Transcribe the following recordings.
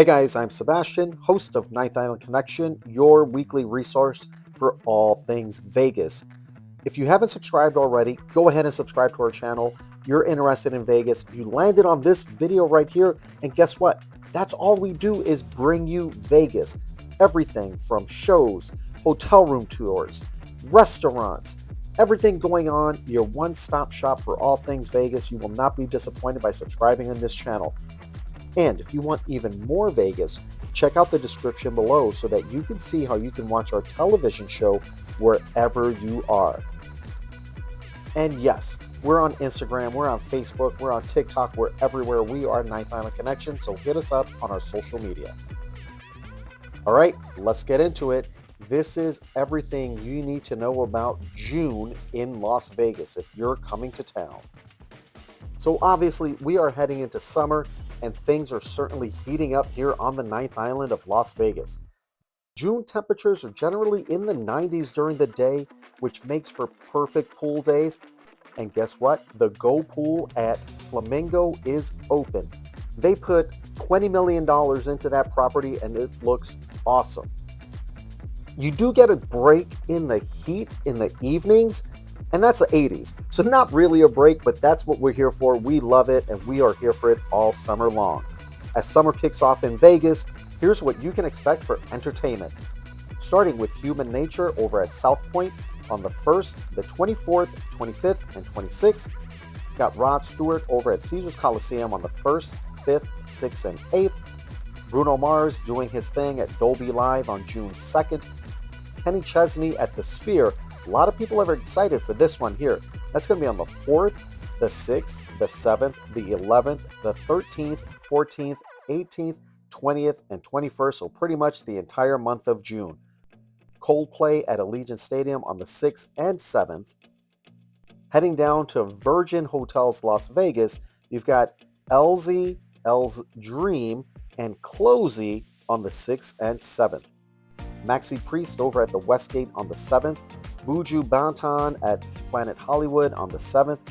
Hey guys, I'm Sebastian, host of Ninth Island Connection, your weekly resource for all things Vegas. If you haven't subscribed already, go ahead and subscribe to our channel. You're interested in Vegas, you landed on this video right here, and guess what? That's all we do is bring you Vegas. Everything from shows, hotel room tours, restaurants, everything going on, your one-stop shop for all things Vegas. You will not be disappointed by subscribing on this channel. And if you want even more Vegas, check out the description below so that you can see how you can watch our television show wherever you are. And yes, we're on Instagram, we're on Facebook, we're on TikTok, we're everywhere. We are Ninth Island Connection, so hit us up on our social media. All right, let's get into it. This is everything you need to know about June in Las Vegas if you're coming to town. So obviously, we are heading into summer, and things are certainly heating up here on the Ninth Island of Las Vegas. June temperatures are generally in the 90s during the day, which makes for perfect pool days. And guess what? The Go Pool at Flamingo is open. They put $20 million into that property, and it looks awesome. You do get a break in the heat in the evenings, and that's the 80s. So not really a break, but that's what we're here for. We love it, and we are here for it all summer long. As summer kicks off in Vegas, here's what you can expect for entertainment. Starting with Human Nature over at South Point on the 1st, the 24th, 25th, and 26th. We've got Rod Stewart over at Caesars Coliseum on the 1st, 5th, 6th, and 8th. Bruno Mars doing his thing at Dolby Live on June 2nd. Kenny Chesney at the Sphere. A lot of people are excited for this one here. That's going to be on the 4th, the 6th, the 7th, the 11th, the 13th, 14th, 18th, 20th, and 21st, so pretty much the entire month of June. Coldplay at Allegiant Stadium on the 6th and 7th. Heading down to Virgin Hotels Las Vegas, you've got LZ, L's Dream, and Closey on the 6th and 7th. Maxi Priest over at the Westgate on the 7th. Buju Banton at Planet Hollywood on the 7th.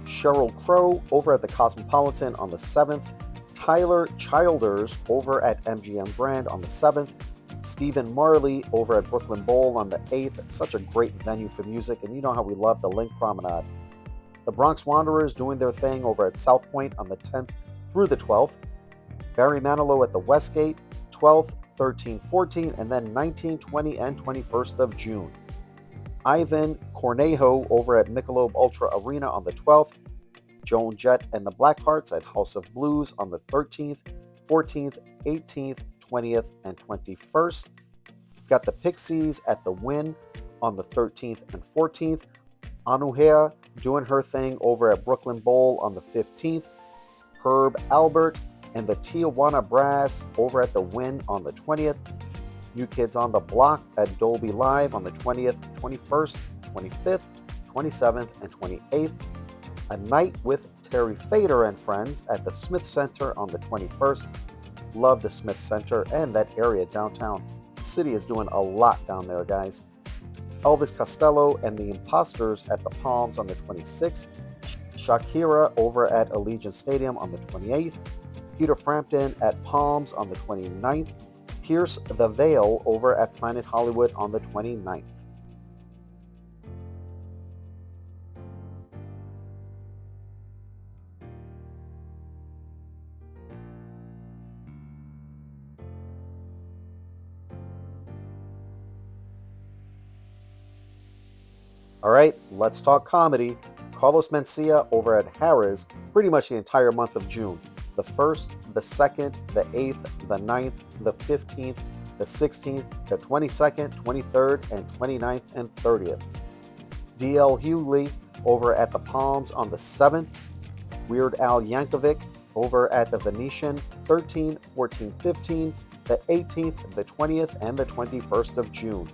Sheryl Crow over at the Cosmopolitan on the 7th. Tyler Childers over at MGM Grand on the 7th. Stephen Marley over at Brooklyn Bowl on the 8th. It's such a great venue for music, and you know how we love the Link Promenade. The Bronx Wanderers doing their thing over at South Point on the 10th through the 12th. Barry Manilow at the Westgate, 12th, 13, 14, and then 19, 20, and 21st of June. Ivan Cornejo over at Michelob Ultra Arena on the 12th. Joan Jett and the Blackhearts at House of Blues on the 13th, 14th, 18th, 20th, and 21st. We've got the Pixies at the CWIN on the 13th and 14th. Anuhea doing her thing over at Brooklyn Bowl on the 15th. Herb Albert and the Tijuana Brass over at the CWIN on the 20th. New Kids on the Block at Dolby Live on the 20th, 21st, 25th, 27th, and 28th. A Night with Terry Fader and Friends at the Smith Center on the 21st. Love the Smith Center and that area downtown. The city is doing a lot down there, guys. Elvis Costello and the Imposters at the Palms on the 26th. Shakira over at Allegiant Stadium on the 28th. Peter Frampton at Palms on the 29th. Pierce the Veil over at Planet Hollywood on the 29th. All right, let's talk comedy. Carlos Mencia over at Harrah's pretty much the entire month of June. The 1st, the 2nd, the 8th, the 9th, the 15th, the 16th, the 22nd, 23rd, and 29th and 30th. D.L. Hughley over at the Palms on the 7th. Weird Al Yankovic over at the Venetian 13, 14, 15, the 18th, the 20th, and the 21st of June.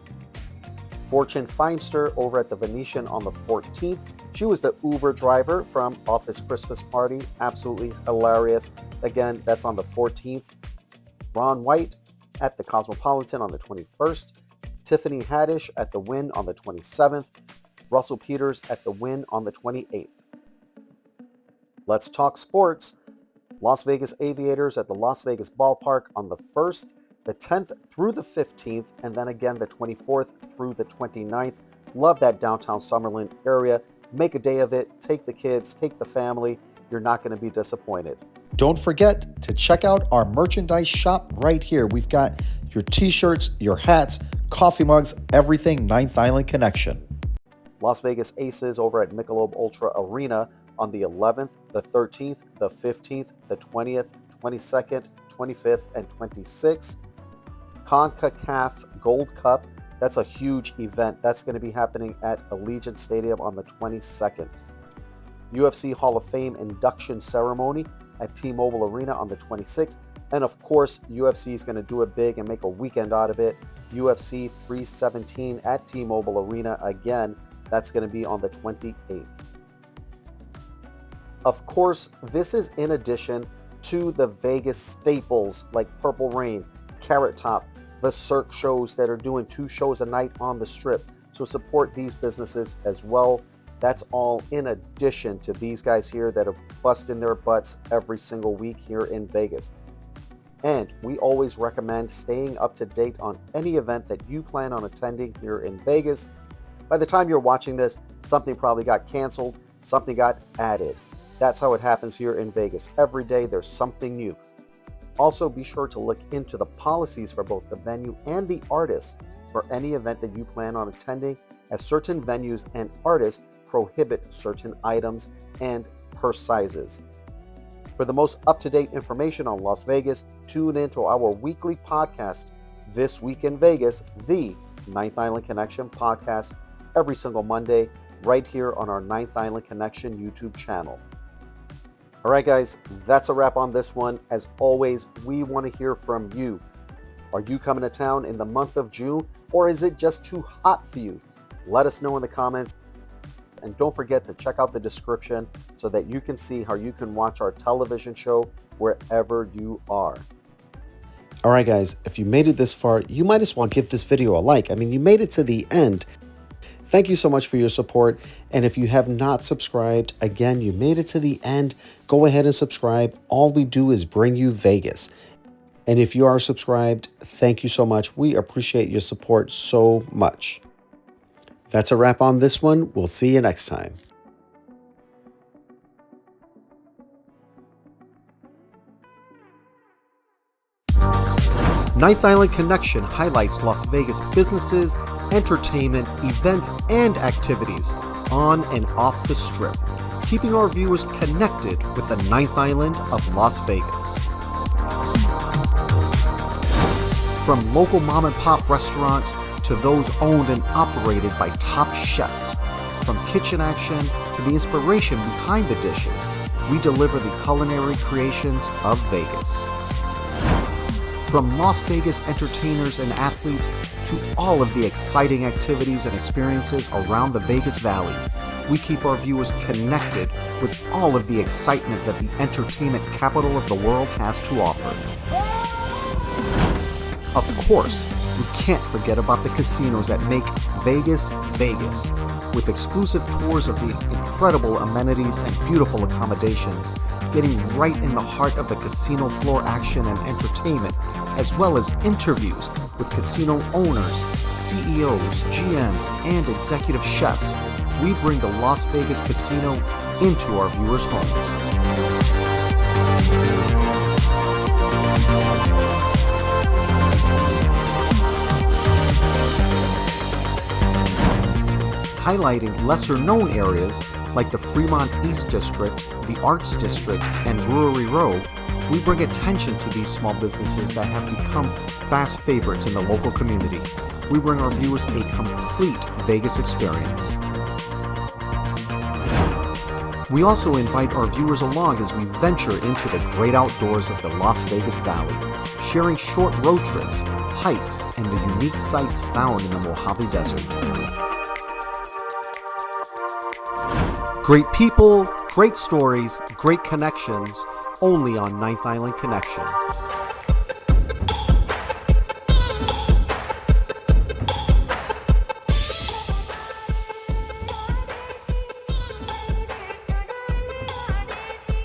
Fortune Feinster over at the Venetian on the 14th. She was the Uber driver from Office Christmas Party. Absolutely hilarious. Again, that's on the 14th. Ron White at the Cosmopolitan on the 21st. Tiffany Haddish at the CWIN on the 27th. Russell Peters at the CWIN on the 28th. Let's talk sports. Las Vegas Aviators at the Las Vegas Ballpark on the 1st, the 10th through the 15th, and then again the 24th through the 29th. Love that downtown Summerlin area. Make a day of it. Take the kids, take the family. You're not going to be disappointed. Don't forget to check out our merchandise shop right here. We've got your t-shirts, your hats, coffee mugs, everything Ninth Island Connection. Las Vegas Aces over at Michelob Ultra Arena on the 11th, the 13th, the 15th, the 20th, 22nd, 25th, and 26th. CONCACAF Gold Cup. That's a huge event. That's going to be happening at Allegiant Stadium on the 22nd. UFC Hall of Fame induction ceremony at T-Mobile Arena on the 26th. And of course, UFC is going to do it big and make a weekend out of it. UFC 317 at T-Mobile Arena again. That's going to be on the 28th. Of course, this is in addition to the Vegas staples like Purple Rain, Carrot Top, the Cirque shows that are doing 2 shows a night on the Strip. So support these businesses as well. That's all in addition to these guys here that are busting their butts every single week here in Vegas. And we always recommend staying up to date on any event that you plan on attending here in Vegas. By the time you're watching this, something probably got canceled, something got added. That's how it happens here in Vegas. Every day there's something new. Also, be sure to look into the policies for both the venue and the artist for any event that you plan on attending, as certain venues and artists prohibit certain items and purse sizes. For the most up-to-date information on Las Vegas, tune in to our weekly podcast, This Week in Vegas, the Ninth Island Connection podcast, every single Monday, right here on our Ninth Island Connection YouTube channel. All right, guys, that's a wrap on this one. As always, we want to hear from you. Are you coming to town in the month of June, or is it just too hot for you? Let us know in the comments. And don't forget to check out the description so that you can see how you can watch our television show wherever you are. All right, guys, if you made it this far, you might as well give this video a like. I mean, you made it to the end. Thank you so much for your support. And if you have not subscribed, again, you made it to the end, go ahead and subscribe. All we do is bring you Vegas. And if you are subscribed, thank you so much. We appreciate your support so much. That's a wrap on this one. We'll see you next time. Ninth Island Connection highlights Las Vegas businesses, entertainment, events, and activities on and off the Strip, keeping our viewers connected with the Ninth Island of Las Vegas. From local mom-and-pop restaurants to those owned and operated by top chefs, from kitchen action to the inspiration behind the dishes, we deliver the culinary creations of Vegas. From Las Vegas entertainers and athletes to all of the exciting activities and experiences around the Vegas Valley, we keep our viewers connected with all of the excitement that the entertainment capital of the world has to offer. Of course, we can't forget about the casinos that make Vegas, Vegas, with exclusive tours of the incredible amenities and beautiful accommodations, getting right in the heart of the casino floor action and entertainment, as well as interviews with casino owners, CEOs, GMs, and executive chefs. We bring the Las Vegas Casino into our viewers' homes. Highlighting lesser-known areas like the Fremont East District, the Arts District, and Brewery Row, we bring attention to these small businesses that have become fast favorites in the local community. We bring our viewers a complete Vegas experience. We also invite our viewers along as we venture into the great outdoors of the Las Vegas Valley, sharing short road trips, hikes, and the unique sights found in the Mojave Desert. Great people, great stories, great connections, only on Ninth Island Connection.